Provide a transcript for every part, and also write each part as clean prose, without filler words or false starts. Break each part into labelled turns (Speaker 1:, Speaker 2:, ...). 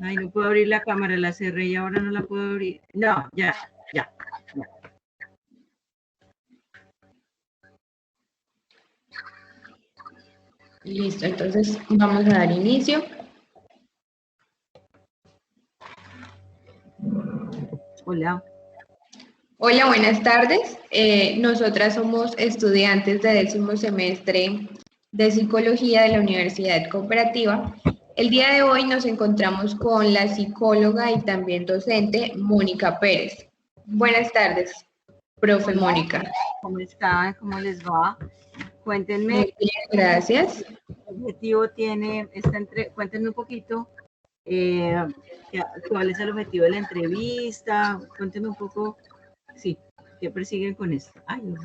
Speaker 1: Ay, no puedo abrir la cámara, la cerré y ahora no la puedo abrir. No, ya.
Speaker 2: Listo, entonces vamos a dar inicio.
Speaker 1: Hola.
Speaker 2: Hola, buenas tardes. Nosotras somos estudiantes de 10º semestre de Psicología de la Universidad Cooperativa. El día de hoy nos encontramos con la psicóloga y también docente Mónica Pérez. Buenas tardes, profe
Speaker 1: Hola.
Speaker 2: Mónica.
Speaker 1: ¿Cómo están? ¿Cómo les va? Cuéntenme.
Speaker 2: Muy bien, gracias.
Speaker 1: ¿Qué objetivo tiene Cuéntenme un poquito. ¿Cuál es el objetivo de la entrevista? Cuéntenme un poco. Sí, ¿qué persiguen con esto? Ay, no.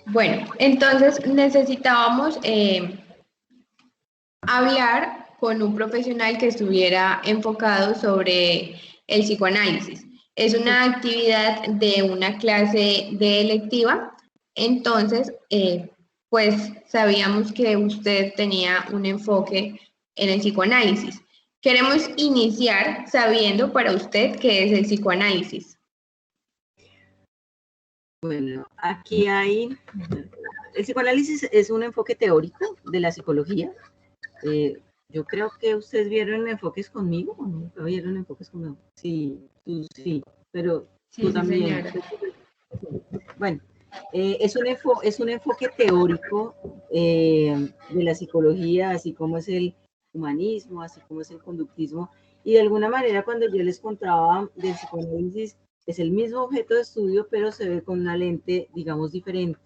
Speaker 2: Bueno, entonces necesitábamos hablar con un profesional que estuviera enfocado sobre el psicoanálisis. Es una actividad de una clase de electiva, entonces, pues sabíamos que usted tenía un enfoque en el psicoanálisis. Queremos iniciar sabiendo para usted qué es el psicoanálisis.
Speaker 1: Bueno, aquí hay... El psicoanálisis es un enfoque teórico de la psicología. Yo creo que ustedes vieron enfoques conmigo, ¿o no? ¿Vieron enfoques conmigo? Sí, tú sí, pero tú también.
Speaker 2: Señora.
Speaker 1: Bueno, es un enfoque teórico de la psicología, así como es el humanismo, así como es el conductismo, y de alguna manera cuando yo les contaba del psicoanálisis, es el mismo objeto de estudio, pero se ve con una lente, digamos, diferente.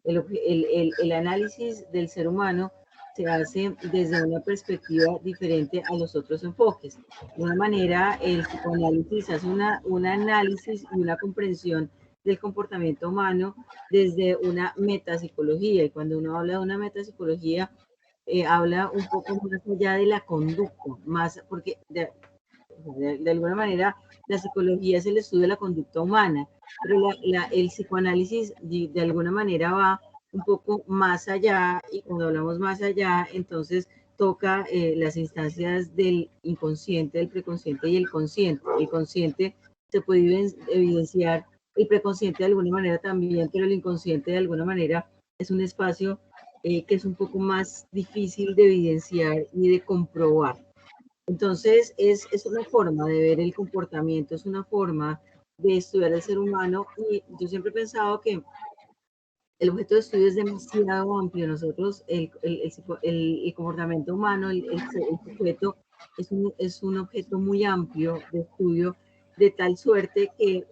Speaker 1: El análisis del ser humano se hace desde una perspectiva diferente a los otros enfoques. De una manera, el psicoanálisis hace un análisis y una comprensión del comportamiento humano desde una metapsicología. Y cuando uno habla de una metapsicología, habla un poco más allá de la conducta, más porque de alguna manera la psicología es el estudio de la conducta humana, pero el psicoanálisis de alguna manera va un poco más allá, y cuando hablamos más allá, entonces toca las instancias del inconsciente, del preconsciente y el consciente. El consciente se puede evidenciar, el preconsciente de alguna manera también, pero el inconsciente de alguna manera es un espacio que es un poco más difícil de evidenciar y de comprobar. Entonces, es una forma de ver el comportamiento, es una forma de estudiar al ser humano, y yo siempre he pensado que el objeto de estudio es demasiado amplio. Nosotros, el comportamiento humano, el sujeto, es un objeto muy amplio de estudio, de tal suerte que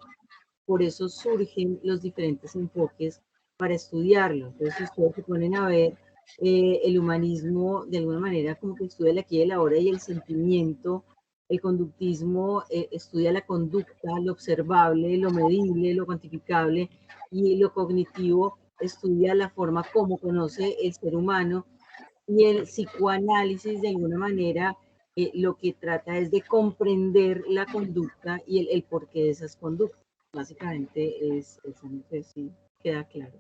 Speaker 1: por eso surgen los diferentes enfoques para estudiarlo. Entonces, si ustedes se ponen a ver, el humanismo de alguna manera como que estudia el aquí y el ahora y el sentimiento. El conductismo estudia la conducta, lo observable, lo medible, lo cuantificable, y lo cognitivo estudia la forma como conoce el ser humano, y el psicoanálisis de alguna manera lo que trata es de comprender la conducta y el porqué de esas conductas. Básicamente es eso, no sé si queda claro.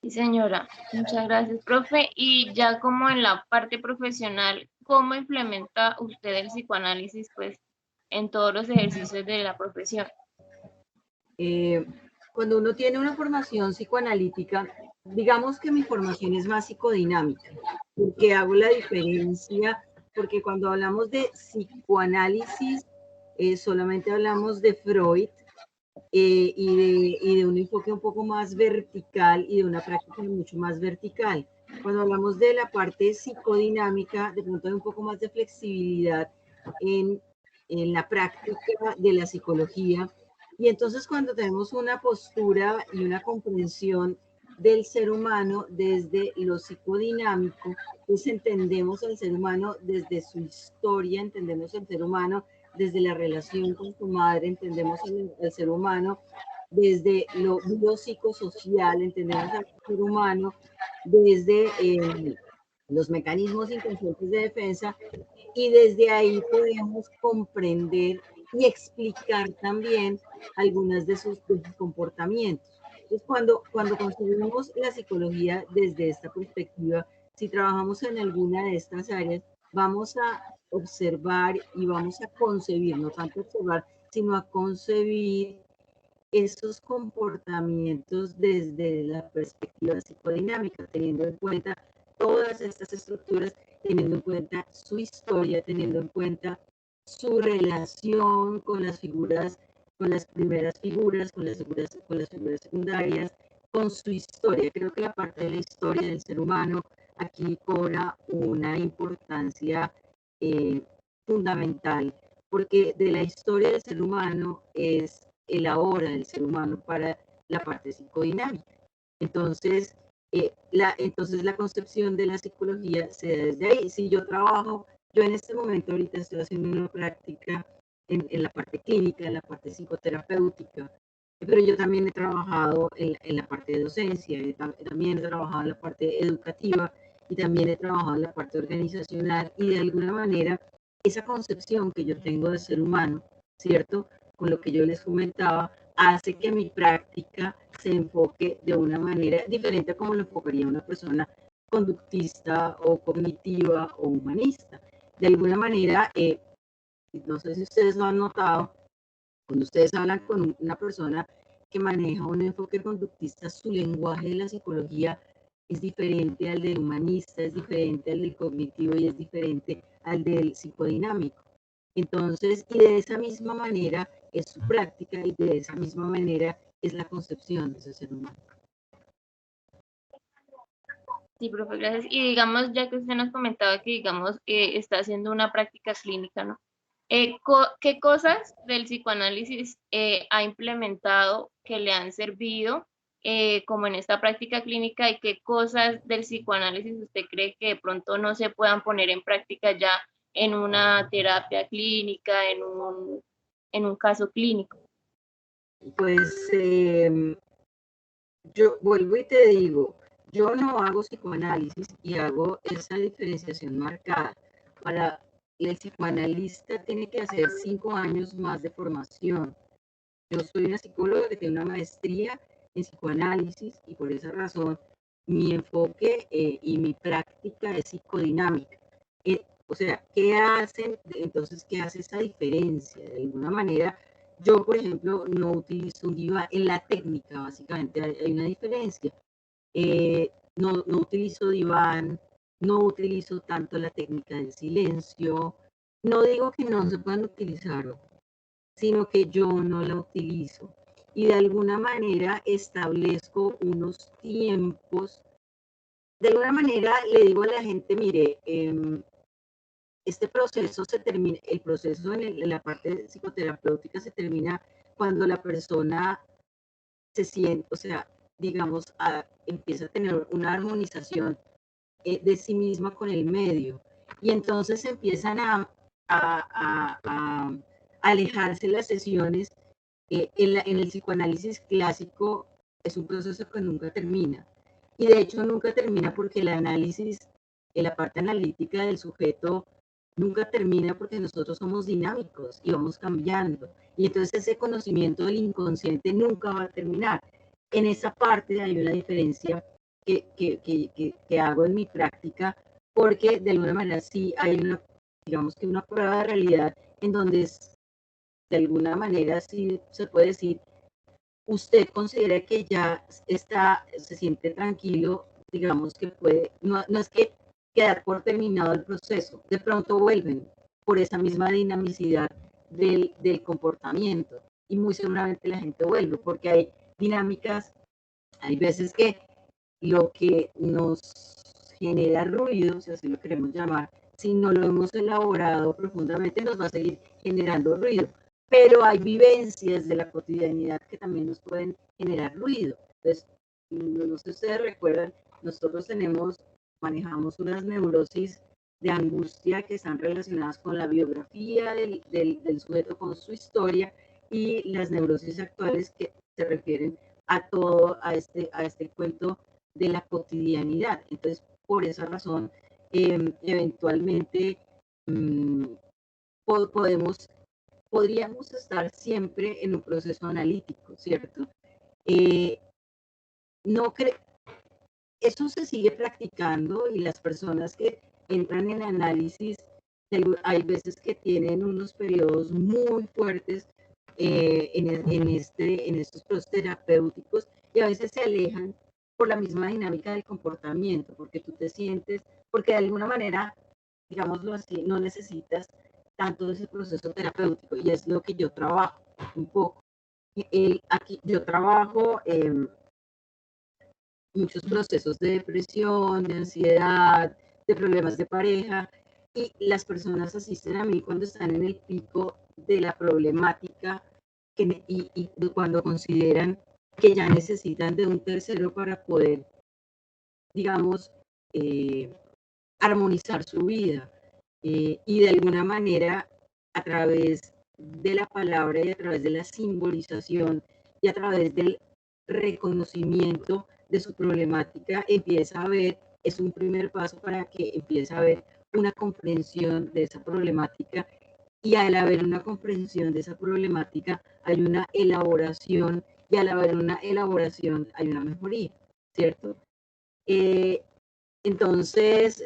Speaker 3: Sí, señora, muchas gracias, profe. Y ya como en la parte profesional, ¿cómo implementa usted el psicoanálisis pues en todos los ejercicios de la profesión?
Speaker 1: Cuando uno tiene una formación psicoanalítica, digamos que mi formación es más psicodinámica, porque hago la diferencia, porque cuando hablamos de psicoanálisis, solamente hablamos de Freud, y de un enfoque un poco más vertical y de una práctica mucho más vertical. Cuando hablamos de la parte psicodinámica, de pronto hay un poco más de flexibilidad en la práctica de la psicología. Y entonces cuando tenemos una postura y una comprensión del ser humano desde lo psicodinámico, pues entendemos al ser humano desde su historia, entendemos al ser humano desde la relación con su madre, entendemos al ser humano desde lo biopsicosocial, entendemos al ser humano desde los mecanismos inconscientes de defensa, y desde ahí podemos comprender y explicar también algunas de sus comportamientos. Entonces, cuando construimos la psicología desde esta perspectiva, si trabajamos en alguna de estas áreas, vamos a observar y vamos a concebir, no tanto observar, sino a concebir esos comportamientos desde la perspectiva psicodinámica, teniendo en cuenta todas estas estructuras, teniendo en cuenta su historia, teniendo en cuenta su relación con las figuras, con las primeras figuras, con las figuras secundarias, con su historia. Creo que la parte de la historia del ser humano aquí cobra una importancia fundamental, porque de la historia del ser humano es el ahora del ser humano para la parte psicodinámica. Entonces, entonces la concepción de la psicología se da desde ahí. Si yo trabajo, yo en este momento ahorita estoy haciendo una práctica en la parte clínica, en la parte psicoterapéutica, pero yo también he trabajado en la parte de docencia, también he trabajado en la parte educativa y también he trabajado en la parte organizacional, y de alguna manera esa concepción que yo tengo de ser humano, ¿cierto? Con lo que yo les comentaba, hace que mi práctica se enfoque de una manera diferente a como lo enfocaría una persona conductista o cognitiva o humanista. De alguna manera, no sé si ustedes lo han notado, cuando ustedes hablan con una persona que maneja un enfoque conductista, su lenguaje de la psicología es diferente al del humanista, es diferente al del cognitivo y es diferente al del psicodinámico. Entonces, y de esa misma manera es su práctica y de esa misma manera es la concepción de ese ser humano.
Speaker 3: Sí, profe, gracias. Y digamos, ya que usted nos comentaba que, digamos, está haciendo una práctica clínica, ¿no? ¿Qué cosas del psicoanálisis ha implementado que le han servido como en esta práctica clínica, y qué cosas del psicoanálisis usted cree que de pronto no se puedan poner en práctica ya en una terapia clínica, en un caso clínico?
Speaker 1: Pues yo vuelvo y te digo, yo no hago psicoanálisis y hago esa diferenciación marcada. Para el psicoanalista tiene que hacer 5 años más de formación. Yo soy una psicóloga que tiene una maestría en psicoanálisis y por esa razón mi enfoque y mi práctica es psicodinámica. O sea, ¿qué hacen? Entonces, ¿qué hace esa diferencia? De alguna manera, yo, por ejemplo, no utilizo un diván en la técnica, básicamente hay una diferencia. No utilizo diván, no utilizo tanto la técnica del silencio. No digo que no se puedan utilizar, sino que yo no la utilizo. Y de alguna manera establezco unos tiempos. De alguna manera le digo a la gente, mire, este proceso se termina, el proceso en la parte psicoterapéutica se termina cuando la persona se siente, o sea, digamos, empieza a tener una armonización de sí misma con el medio. Y entonces empiezan a alejarse las sesiones. En el psicoanálisis clásico es un proceso que nunca termina. Y de hecho nunca termina porque el análisis, en la parte analítica del sujeto, nunca termina porque nosotros somos dinámicos y vamos cambiando. Y entonces ese conocimiento del inconsciente nunca va a terminar. En esa parte hay una diferencia que hago en mi práctica, porque de alguna manera sí hay una, digamos que una prueba de realidad en donde de alguna manera sí se puede decir, usted considera que ya está, se siente tranquilo, digamos que puede, no es que quedar por terminado el proceso, de pronto vuelven por esa misma dinamicidad del comportamiento y muy seguramente la gente vuelve porque hay dinámicas, hay veces que lo que nos genera ruido, si así lo queremos llamar, si no lo hemos elaborado profundamente, nos va a seguir generando ruido. Pero hay vivencias de la cotidianidad que también nos pueden generar ruido. Entonces, no sé si ustedes recuerdan, nosotros manejamos unas neurosis de angustia que están relacionadas con la biografía del sujeto, con su historia, y las neurosis actuales que se refieren a todo, a este cuento de la cotidianidad. Entonces, por esa razón, eventualmente podríamos estar siempre en un proceso analítico, ¿cierto? No eso se sigue practicando y las personas que entran en análisis Hay veces que tienen unos periodos muy fuertes en estos procesos terapéuticos y a veces se alejan por la misma dinámica del comportamiento, porque tú te sientes, porque de alguna manera, digámoslo así, no necesitas tanto de ese proceso terapéutico y es lo que yo trabajo un poco. Aquí yo trabajo muchos procesos de depresión, de ansiedad, de problemas de pareja, y las personas asisten a mí cuando están en el pico de la problemática y cuando consideran que ya necesitan de un tercero para poder, digamos, armonizar su vida. Y de alguna manera, a través de la palabra y a través de la simbolización y a través del reconocimiento de su problemática, empieza a ver, es un primer paso para que empiece a haber una comprensión de esa problemática, y al haber una comprensión de esa problemática hay una elaboración, y al haber una elaboración hay una mejoría, ¿cierto? Entonces,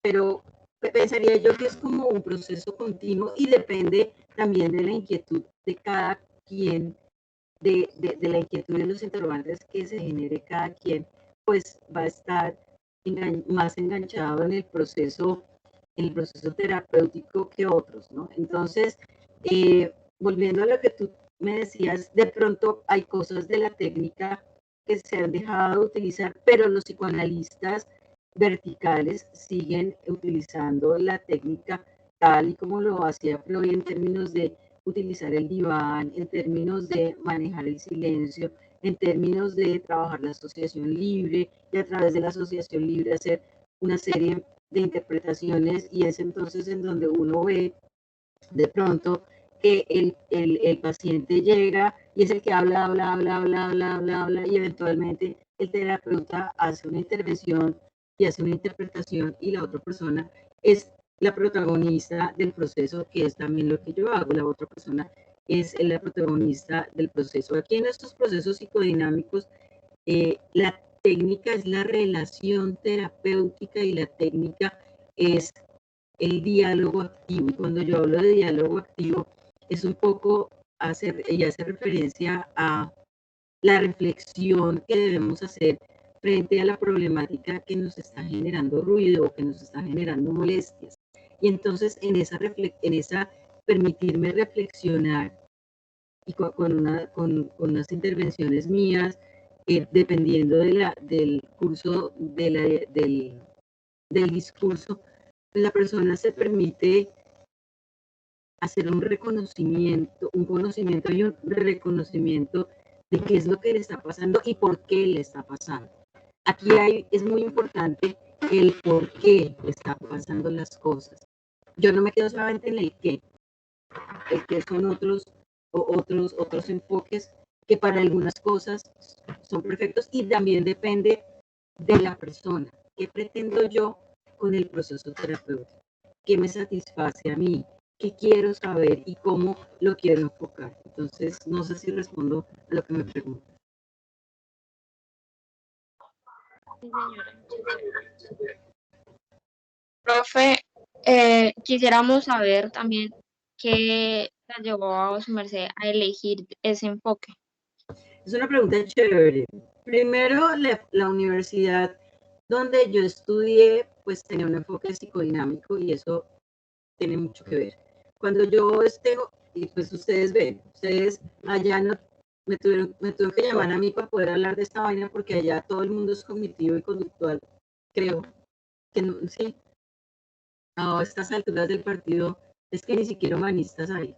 Speaker 1: pero pensaría yo que es como un proceso continuo y depende también de la inquietud de cada quien, de la inquietud de los interrogantes que se genere cada quien, pues va a estar más enganchado en el proceso terapéutico que otros, ¿no? Entonces, volviendo a lo que tú me decías, de pronto hay cosas de la técnica que se han dejado de utilizar, pero los psicoanalistas verticales siguen utilizando la técnica tal y como lo hacía Freud en términos de utilizar el diván, en términos de manejar el silencio, en términos de trabajar la asociación libre y a través de la asociación libre hacer una serie de interpretaciones, y es entonces en donde uno ve de pronto que el paciente llega y es el que habla, y eventualmente el terapeuta hace una intervención y hace una interpretación y la otra persona es la protagonista del proceso, que es también lo que yo hago. La otra persona es la protagonista del proceso. Aquí en estos procesos psicodinámicos, la técnica es la relación terapéutica y la técnica es el diálogo activo. Y cuando yo hablo de diálogo activo, es un poco ella hace referencia a la reflexión que debemos hacer frente a la problemática que nos está generando ruido o que nos está generando molestias. Y entonces en esa permitirme reflexionar y con unas intervenciones mías, dependiendo del curso del discurso, la persona se permite hacer un conocimiento y un reconocimiento de qué es lo que le está pasando y por qué le está pasando. Aquí es muy importante el por qué le están pasando las cosas. Yo no me quedo solamente en el qué son otros enfoques que para algunas cosas son perfectos, y también depende de la persona. ¿Qué pretendo yo con el proceso terapéutico? ¿Qué me satisface a mí? ¿Qué quiero saber y cómo lo quiero enfocar? Entonces, no sé si respondo a lo que me preguntas.
Speaker 3: Sí, señora.
Speaker 2: Profe, quisiéramos saber también qué la llevó a su merced a elegir ese enfoque.
Speaker 1: Es una pregunta chévere. Primero, la universidad donde yo estudié, pues tenía un enfoque psicodinámico y eso tiene mucho que ver. Cuando yo y pues ustedes allá no, me tuvieron que llamar a mí para poder hablar de esta vaina, porque allá todo el mundo es cognitivo y conductual, creo, que no, sí, a estas alturas del partido es que ni siquiera humanistas hay,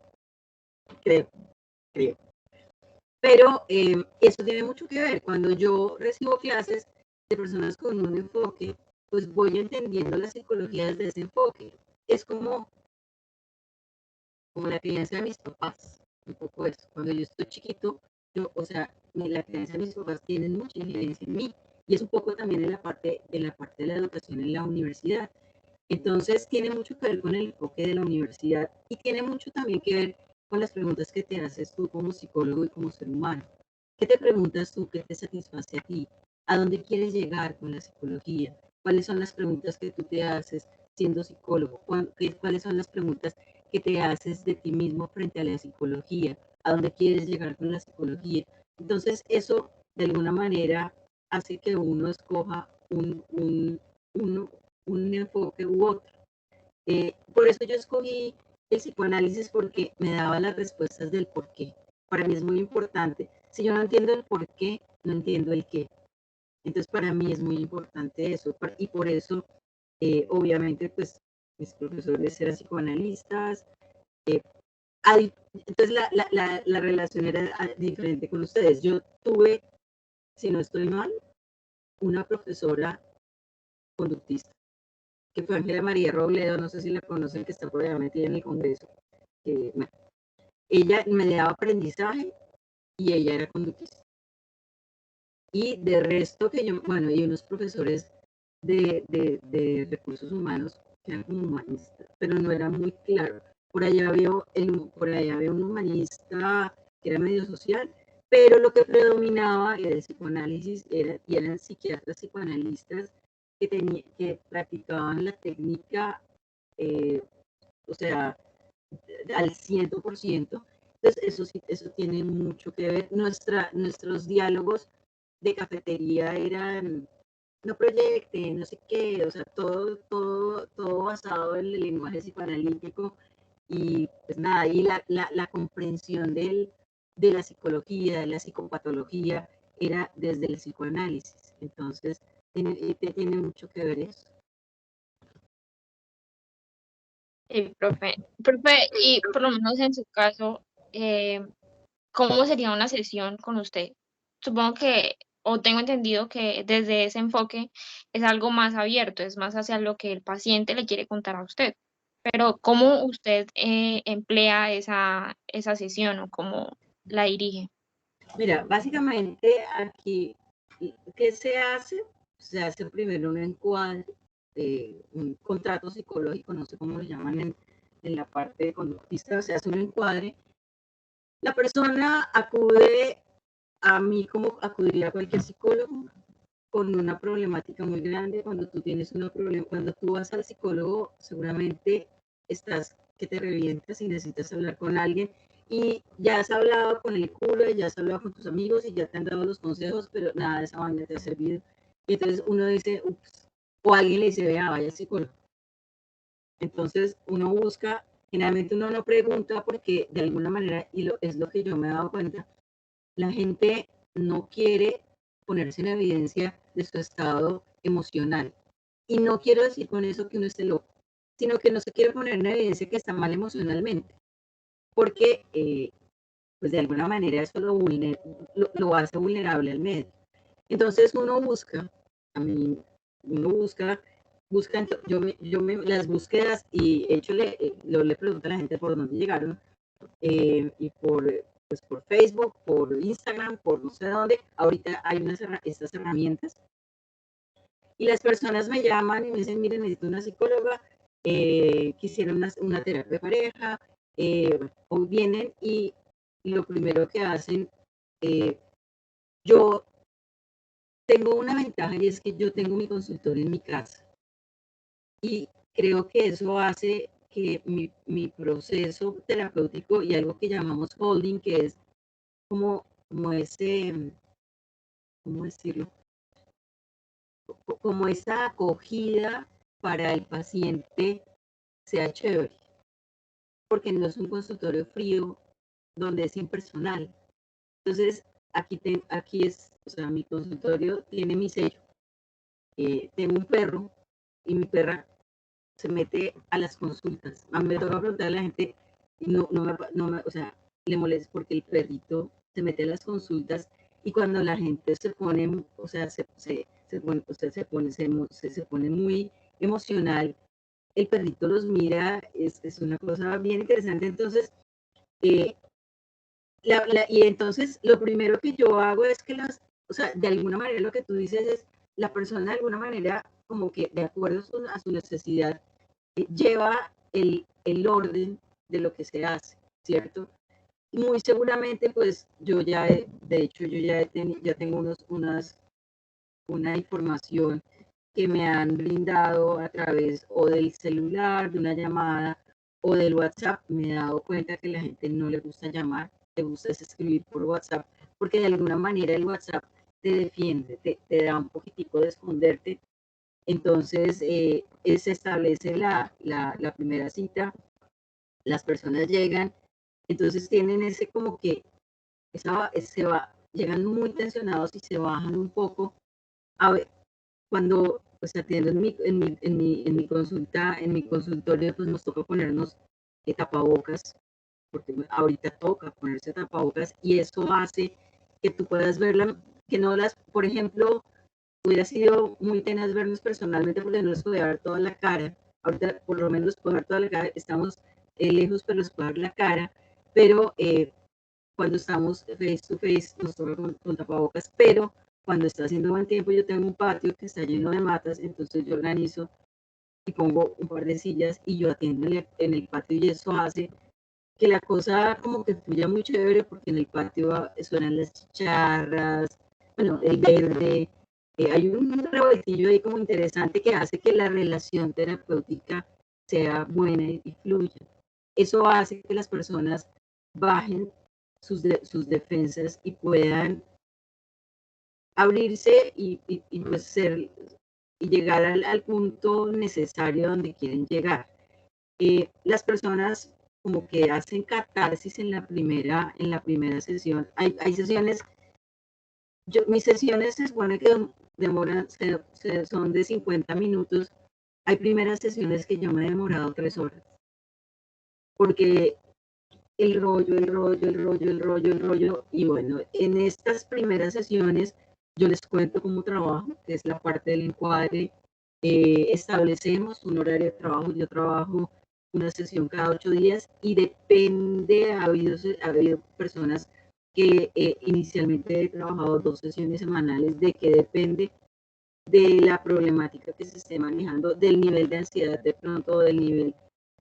Speaker 1: creo. Pero eso tiene mucho que ver. Cuando yo recibo clases de personas con un enfoque, pues voy entendiendo la psicología desde ese enfoque. Es como la crianza de mis papás, un poco eso. Cuando yo estoy chiquito, la crianza de mis papás tiene mucha influencia en mí, y es un poco también en la parte de la educación en la universidad. Entonces tiene mucho que ver con el enfoque de la universidad y tiene mucho también que ver con las preguntas que te haces tú como psicólogo y como ser humano. ¿Qué te preguntas tú? ¿Qué te satisface a ti? ¿A dónde quieres llegar con la psicología? ¿Cuáles son las preguntas que tú te haces? siendo psicólogo? ¿Cuáles son las preguntas que te haces de ti mismo frente a la psicología? ¿A dónde quieres llegar con la psicología? Entonces, eso de alguna manera hace que uno escoja un enfoque u otro. Por eso yo escogí el psicoanálisis, porque me daba las respuestas del por qué. Para mí es muy importante. Si yo no entiendo el por qué, no entiendo el qué. Entonces, para mí es muy importante eso. Y por eso, obviamente, pues mis profesores eran psicoanalistas. Entonces, la relación era diferente con ustedes. Yo tuve, si no estoy mal, una profesora conductista, que fue Ángela María Robledo, no sé si la conocen, que está por allá metida en el Congreso. Bueno, ella me daba aprendizaje y ella era conductista. Y de resto que yo, bueno, y unos profesores de recursos humanos que eran como humanistas, pero no era muy claro. Por allá había un humanista que era medio social, pero lo que predominaba era el psicoanálisis, y eran psiquiatras psicoanalistas que practicaban la técnica, o sea, al 100%. Entonces, eso tiene mucho que ver. Nuestros diálogos de cafetería eran, no proyecte, no sé qué, o sea, todo basado en el lenguaje psicoanalítico. Y pues nada, y la comprensión de la psicología, de la psicopatología, era desde el psicoanálisis. Entonces, tiene mucho que ver eso.
Speaker 3: Profe, y por lo menos en su caso, ¿cómo sería una sesión con usted? Supongo que, o tengo entendido que desde ese enfoque es algo más abierto, es más hacia lo que el paciente le quiere contar a usted. Pero ¿cómo usted emplea esa sesión o cómo la dirige?
Speaker 1: Mira, básicamente aquí, ¿qué se hace? Se hace primero un encuadre, un contrato psicológico, no sé cómo lo llaman en la parte de conductista, se hace un encuadre. La persona acude a mí como acudiría a cualquier psicólogo con una problemática muy grande. Cuando tú vas al psicólogo, seguramente estás que te revientas y necesitas hablar con alguien, y ya has hablado con el culo, ya has hablado con tus amigos y ya te han dado los consejos, pero nada de esa vaina te ha servido. Y entonces uno dice, ups, o alguien le dice, vea, vaya psicólogo. Entonces uno busca, generalmente uno no pregunta, porque de alguna manera, es lo que yo me he dado cuenta, la gente no quiere ponerse en evidencia de su estado emocional. Y no quiero decir con eso que uno esté loco, sino que no se quiere poner en evidencia que está mal emocionalmente, porque pues de alguna manera eso lo hace vulnerable al medio. Entonces uno busca, a mí, uno busca, las búsquedas, y hecho le pregunto a la gente por dónde llegaron, y por Facebook, por Instagram, por no sé dónde. Ahorita hay estas herramientas, y las personas me llaman y me dicen, miren, necesito una psicóloga, quisiera una terapia de pareja, o vienen y lo primero que hacen, yo tengo una ventaja, y es que yo tengo mi consultorio en mi casa, y creo que eso hace que mi proceso terapéutico, y algo que llamamos holding, que es como ese, ¿cómo decirlo? Como esa acogida para el paciente sea chévere, porque no es un consultorio frío donde es impersonal. Entonces, aquí es, o sea, mi consultorio tiene mi sello. Tengo un perro, y mi perra se mete a las consultas. A mí me toca preguntar a la gente, y o sea, le molesta porque el perrito se mete a las consultas, y cuando la gente se pone, o sea, se pone muy emocional, el perrito los mira, es una cosa bien interesante. Entonces, eh, y entonces lo primero que yo hago es que o sea, de alguna manera lo que tú dices es, la persona de alguna manera, como que de acuerdo a su necesidad, lleva el orden de lo que se hace, ¿cierto? Y muy seguramente, pues de hecho, ya tengo una información que me han brindado a través o del celular, de una llamada o del WhatsApp, me he dado cuenta que a la gente no le gusta llamar, le gusta escribir por WhatsApp, porque de alguna manera el WhatsApp te defiende, te da un poquitico de esconderte. Entonces, se establece la primera cita, las personas llegan, entonces tienen ese como que llegan muy tensionados y se bajan un poco. A ver, cuando pues atiendo en mi consulta, en mi consultorio, pues nos toca ponernos tapabocas, porque ahorita toca ponerse tapabocas y eso hace que tú puedas verla, que no las, por ejemplo, hubiera sido muy tenaz vernos personalmente porque no les podía ver toda la cara. Ahorita por lo menos les puedo ver toda la cara, estamos lejos, pero les puedo ver la cara, pero cuando estamos face to face nos toca con tapabocas, pero cuando está haciendo buen tiempo yo tengo un patio que está lleno de matas, entonces yo organizo y pongo un par de sillas y yo atiendo en el patio y eso hace que la cosa como que fluya muy chévere porque en el patio suenan las chicharras, bueno, el verde, hay un revoltillo ahí como interesante que hace que la relación terapéutica sea buena y fluya. Eso hace que las personas bajen sus defensas y puedan abrirse y pues y llegar al punto necesario donde quieren llegar. Las personas como que hacen catarsis en la primera sesión. Hay sesiones, mis sesiones se supone que demoran, son de 50 minutos. Hay primeras sesiones que yo me he demorado 3 horas. Porque el rollo. Y bueno, en estas primeras sesiones yo les cuento cómo trabajo, que es la parte del encuadre. Establecemos un horario de trabajo. Yo trabajo una sesión cada 8 días y depende, ha habido personas que inicialmente he trabajado 2 sesiones semanales, de que depende de la problemática que se esté manejando, del nivel de ansiedad de pronto, del nivel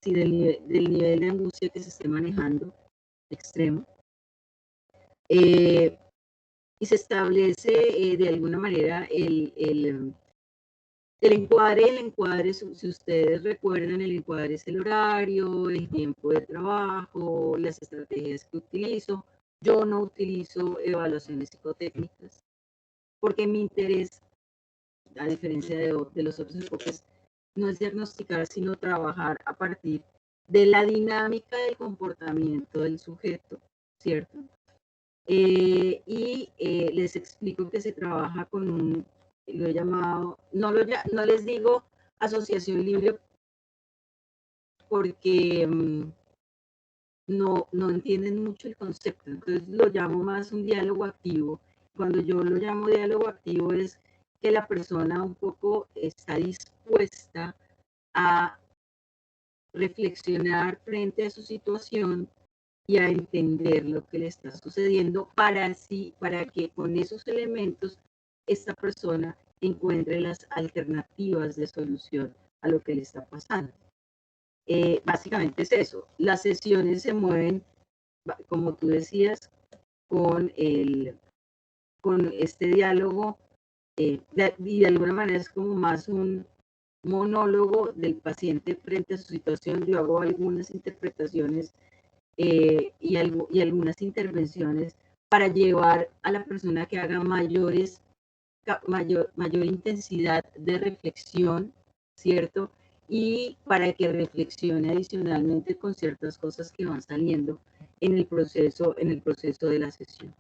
Speaker 1: de angustia que se esté manejando extremo. Y se establece de alguna manera el encuadre, si ustedes recuerdan, el encuadre es el horario, el tiempo de trabajo, las estrategias que utilizo. Yo no utilizo evaluaciones psicotécnicas porque mi interés, a diferencia de los otros enfoques, no es diagnosticar, sino trabajar a partir de la dinámica del comportamiento del sujeto, ¿cierto? Les explico que se trabaja con lo he llamado, no les digo asociación libre porque no entienden mucho el concepto, entonces lo llamo más un diálogo activo. Cuando yo lo llamo diálogo activo es que la persona un poco está dispuesta a reflexionar frente a su situación y a entender lo que le está sucediendo para que con esos elementos esta persona encuentre las alternativas de solución a lo que le está pasando. Básicamente es eso. Las sesiones se mueven, como tú decías, con este diálogo y de alguna manera es como más un monólogo del paciente frente a su situación. Yo hago algunas interpretaciones y algunas intervenciones para llevar a la persona que haga mayor intensidad de reflexión, ¿cierto? Y para que reflexione adicionalmente con ciertas cosas que van saliendo en el proceso de la sesión.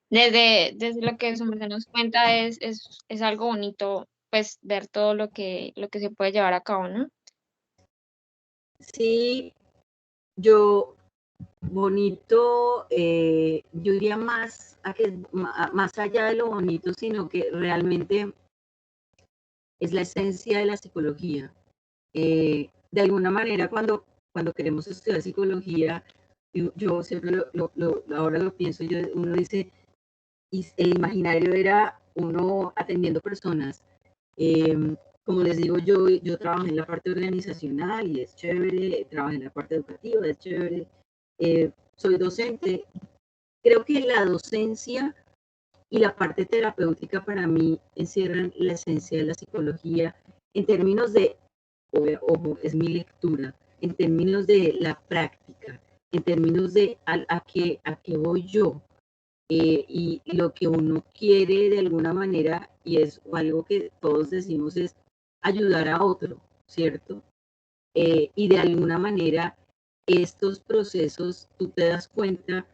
Speaker 2: Desde lo que su merced nos cuenta es algo bonito, pues ver todo lo que se puede llevar a cabo, ¿no?
Speaker 1: Sí, bonito, yo diría más allá de lo bonito, sino que realmente es la esencia de la psicología. De alguna manera, cuando queremos estudiar psicología, yo siempre ahora lo pienso, uno dice, y el imaginario era uno atendiendo personas. Como les digo, yo trabajé en la parte organizacional y es chévere, trabajé en la parte educativa, es chévere, soy docente. Creo que la docencia y la parte terapéutica para mí encierran la esencia de la psicología en términos de, ojo, es mi lectura, en términos de la práctica, en términos de a qué voy yo, y lo que uno quiere de alguna manera, y es algo que todos decimos, es ayudar a otro, ¿cierto? Y de alguna manera estos procesos, tú te das cuenta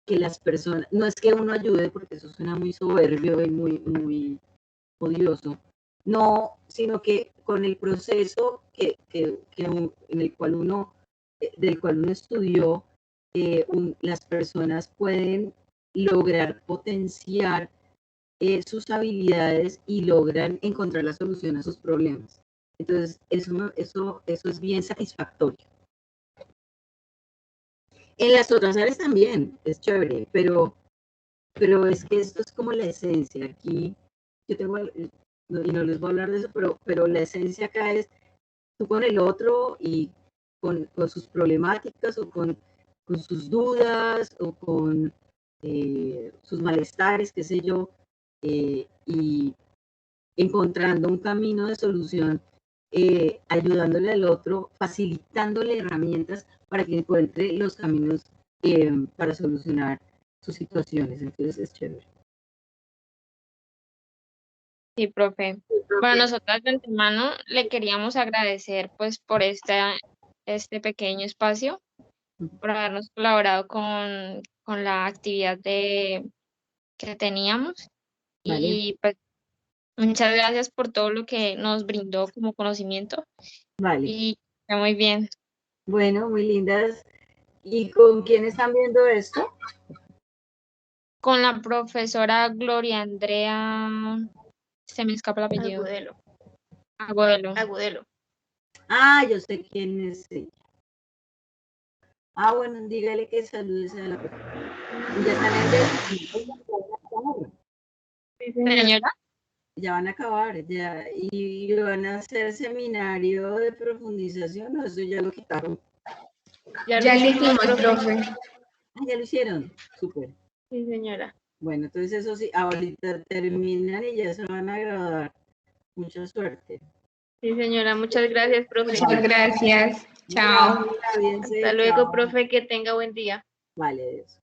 Speaker 1: que las personas, no es que uno ayude, porque eso suena muy soberbio y muy odioso, no, sino que con el proceso en el cual del cual uno estudió, las personas pueden lograr potenciar sus habilidades y logran encontrar la solución a sus problemas. Entonces, eso es bien satisfactorio. En las otras áreas también es chévere, pero es que esto es como la esencia. Aquí yo tengo, y no les voy a hablar de eso, pero la esencia acá es tú con el otro y con sus problemáticas o con sus dudas o con sus malestares, qué sé yo, y encontrando un camino de solución, ayudándole al otro, facilitándole herramientas para que encuentre los caminos para solucionar sus situaciones. Entonces es chévere.
Speaker 2: Sí, profe. Bueno, nosotras de antemano le queríamos agradecer pues por este pequeño espacio, por habernos colaborado con la actividad que teníamos.
Speaker 1: Vale,
Speaker 2: Y pues muchas gracias por todo lo que nos brindó como conocimiento
Speaker 1: vale.
Speaker 2: y está muy bien.
Speaker 1: Bueno, muy lindas. ¿Y con quién están viendo esto?
Speaker 2: Con la profesora Gloria Andrea, se me escapa el apellido.
Speaker 3: Agudelo.
Speaker 2: Agudelo.
Speaker 3: Agudelo.
Speaker 1: Ah, yo sé quién es ella. Ah, bueno, dígale que saludes a la profesora. Ya están
Speaker 2: Señora,
Speaker 1: ya van a acabar, ya, y van a hacer seminario de profundización, o eso ya lo quitaron.
Speaker 3: Ya
Speaker 2: ya
Speaker 3: lo
Speaker 2: le
Speaker 3: hicimos,
Speaker 2: hicimos,
Speaker 3: profe.
Speaker 2: profe.
Speaker 1: Ah, ya lo hicieron, súper.
Speaker 3: Sí, señora.
Speaker 1: Bueno, entonces eso sí, ahorita terminan y ya se van a graduar. Mucha suerte.
Speaker 3: Sí, señora. Muchas gracias, profe.
Speaker 2: Muchas gracias. Chao.
Speaker 1: Cuídense,
Speaker 3: Hasta luego,
Speaker 1: chao.
Speaker 3: profe. Que tenga buen día.
Speaker 1: Vale, adiós.